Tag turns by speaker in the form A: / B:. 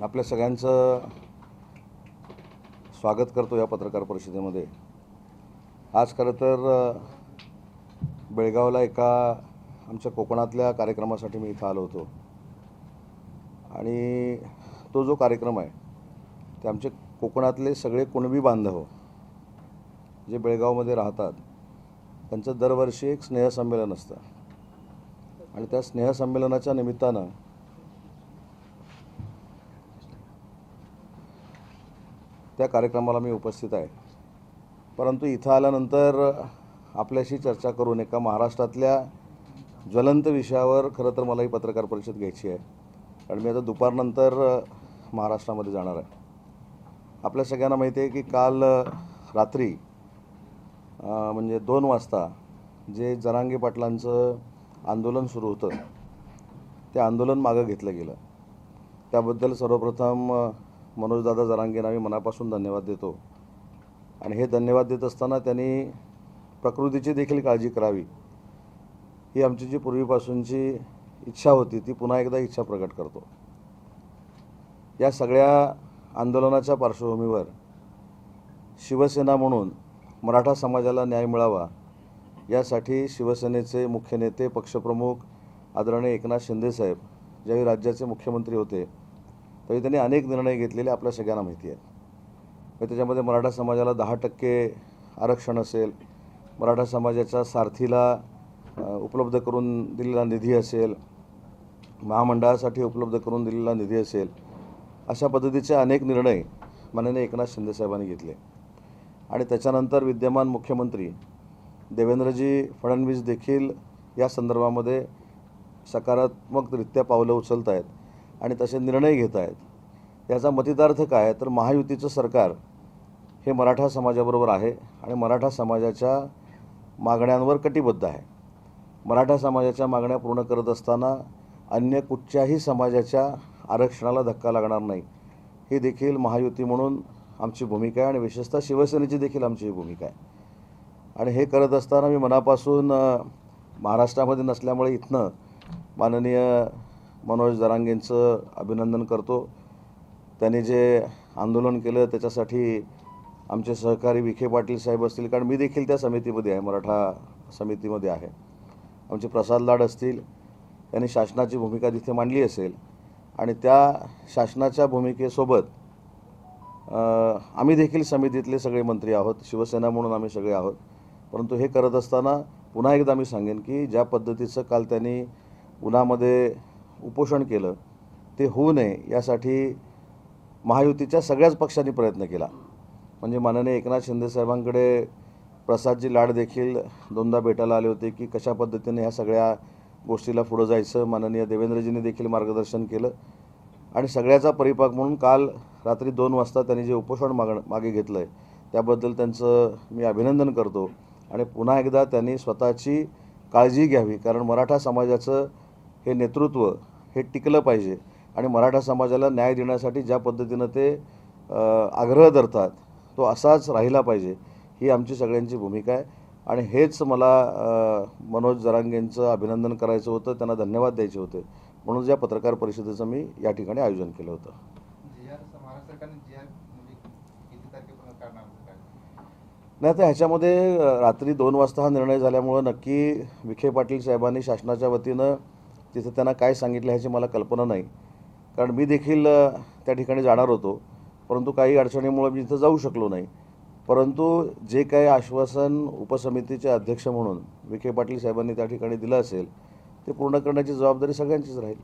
A: आपल्या सगळ्यांचं स्वागत करतो या पत्रकार परिषदेमध्ये। आज खरं तर बेळगावला एका आमच्या कोकणातल्या कार्यक्रमासाठी मी इथं आलो होतो आणि तो जो कार्यक्रम आहे ते आमचे कोकणातले सगळे कुणबी बांधव जे बेळगावमध्ये राहतात त्यांचं दरवर्षी एक स्नेहसंमेलन असतं आणि त्या स्नेहसंमेलनाच्या निमित्तानं त्या कार्यक्रमाला मी उपस्थित आहे। परंतु इथं आल्यानंतर आपल्याशी चर्चा करून एका महाराष्ट्रातल्या ज्वलंत विषयावर खरं तर मला ही पत्रकार परिषद घ्यायची आहे, कारण मी आता दुपारनंतर महाराष्ट्रामध्ये जाणार आहे। आपल्या सगळ्यांना माहिती आहे की काल रात्री म्हणजे 2 वाजता जे जरांगे पाटलांचं आंदोलन सुरू होतं ते आंदोलन मागं घेतलं गेलं। त्याबद्दल सर्वप्रथम मनोजदादा जरांगेंना मी मनापासून धन्यवाद देतो आणि हे धन्यवाद देत असताना त्यांनी प्रकृतीची देखील काळजी करावी ही आमची जी पूर्वीपासूनची इच्छा होती ती पुन्हा एकदा इच्छा प्रकट करतो। या सगळ्या आंदोलनाच्या पार्श्वभूमीवर शिवसेना म्हणून मराठा समाजाला न्याय मिळावा यासाठी शिवसेनेचे मुख्य नेते पक्षप्रमुख आदरणीय एकनाथ शिंदे साहेब ज्यावेळी राज्याचे मुख्यमंत्री होते तरी त्यांनी अनेक निर्णय घेतलेले आपल्या सगळ्यांना माहिती आहे। त्याच्यामध्ये मराठा समाजाला 10% आरक्षण असेल, मराठा समाजाच्या सारथीला उपलब्ध करून दिलेला निधी असेल, महामंडळासाठी उपलब्ध करून दिलेला निधी असेल, अशा पद्धतीचे अनेक निर्णय माननीय एकनाथ शिंदे साहेबांनी घेतले आणि त्याच्यानंतर विद्यमान मुख्यमंत्री देवेंद्रजी फडणवीस देखील या संदर्भामध्ये सकारात्मकरित्या पावलं उचलत आहेत आणि तसे निर्णय घेत आहेत। याचा मतितार्थ काय तर महायुतीचं सरकार हे मराठा समाजाबरोबर आहे आणि मराठा समाजाच्या मागण्यांवर कटिबद्ध आहे। मराठा समाजाच्या मागण्या पूर्ण करत असताना अन्य कुठच्याही समाजाच्या आरक्षणाला धक्का लागणार नाही ही देखील महायुती म्हणून आमची भूमिका आहे आणि विशेषतः शिवसेनेची देखील आमची ही भूमिका आहे। आणि हे करत असताना मी मनापासून महाराष्ट्रामध्ये नसल्यामुळे इथनं माननीय मनोज जरांगेंचं अभिनंदन करतो। त्यांनी जे आंदोलन केलं त्याच्यासाठी आमचे सहकारी विखे पाटील साहेब असतील, कारण मी देखील त्या समितीमध्ये आहे, मराठा समितीमध्ये आहे, आमचे प्रसाद लाड असतील, त्यांनी शासनाची भूमिका तिथे मांडली असेल आणि त्या शासनाच्या भूमिकेसोबत आम्ही देखील समितीतले सगळे मंत्री आहोत, शिवसेना म्हणून आम्ही सगळे आहोत। परंतु हे करत असताना पुन्हा एकदा मी सांगेन की ज्या पद्धतीचं काल त्यांनी उन्हामध्ये उपोषण केलं ते होऊ नये यासाठी महायुतीच्या सगळ्याच पक्षांनी प्रयत्न केला। म्हणजे माननीय एकनाथ शिंदे साहेबांकडे प्रसादजी लाड देखील 2दा भेटायला आले होते की कशा पद्धतीने ह्या सगळ्या गोष्टीला पुढं जायचं। माननीय देवेंद्रजींनी देखील मार्गदर्शन केलं आणि सगळ्याचा परिपाक म्हणून काल रात्री 2 वाजता त्यांनी जे उपोषण मागे घेतलं आहे त्याबद्दल त्यांचं मी अभिनंदन करतो आणि पुन्हा एकदा त्यांनी स्वतःची काळजी घ्यावी, कारण मराठा समाजाचं हे नेतृत्व हे टिकलं पाहिजे आणि मराठा समाजाला न्याय देण्यासाठी ज्या पद्धतीनं ते आग्रह धरतात तो असाच राहिला पाहिजे ही आमची सगळ्यांची भूमिका आहे। आणि हेच मला मनोज जरांगेंचं अभिनंदन करायचं होतं, त्यांना धन्यवाद द्यायचे होते, म्हणून या पत्रकार परिषदेचं मी या ठिकाणी आयोजन केलं होतं। नाही तर ह्याच्यामध्ये रात्री 2 वाजता हा निर्णय झाल्यामुळं नक्की विखे पाटील साहेबांनी शासनाच्या वतीनं तिथं त्यांना काय सांगितलं ह्याची मला कल्पना नाही, कारण मी देखील त्या ठिकाणी जाणार होतो परंतु काही अडचणीमुळे मी तिथं जाऊ शकलो नाही। परंतु जे काही आश्वासन उपसमितीचे अध्यक्ष म्हणून विखे पाटील साहेबांनी त्या ठिकाणी दिलं असेल ते पूर्ण करण्याची जबाबदारी सगळ्यांचीच राहील।